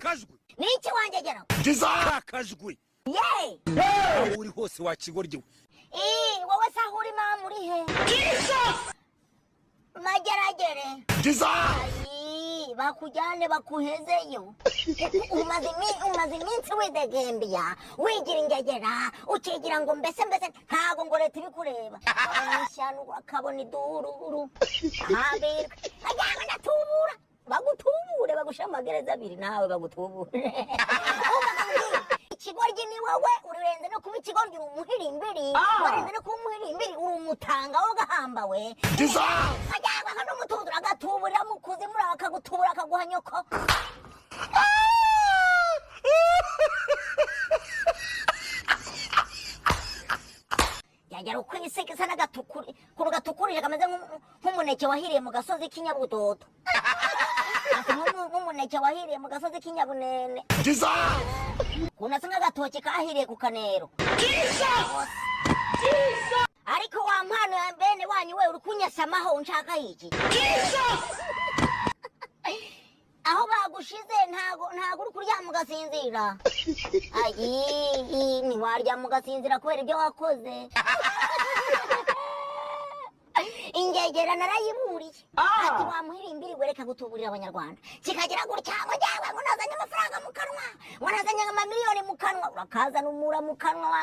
kakajwi niki wanjegera kakajwi ye uri hose wakigoryewe wowe sahuri mama uri he mageragere bakujyane bakuhezeyo umaze iminsi widegembya wigira ingegera ukigira ngo mbese ntago ngo leta iri kureba ishyano urakabona idururu habirwe ajyana natubura bagutubure bagusha amagereza abiri nawe bagutubure ikigoryi ni wowe urenze no kuba ikigoryi uri umuhirimbiri warenze no kuba umuhirimbiri uri umutanga wo gahambawe ajyana hano umutunzi uragatuburira mu kuzimu akagutubura akaguha nyoko yagera ukwisigisa n'agatukuru gatukurije kameze nk'umuneke wahiriye mu gasozi k'inyabudodo nk'umuneke wahiriye mu gasozi k'inyabunene kunasa nk'agatoki kahiriye ku kanero ariko wa mpano ya bene wanyu we uri kunyasamaho nshaka iki aho bagushize ntago uri kuryama ugasinzira ntiwaryama ugasinzira kubera ibyo wakoze ingegera narayiburiye ati wamuhirimbiri reka gutuburira abanyarwanda kikagira gutya ngo njyawe ngo nazanye amafaranga mu kanwa ngo nazanye amamiliyoni mu kanwa urakazana umura mu kanwa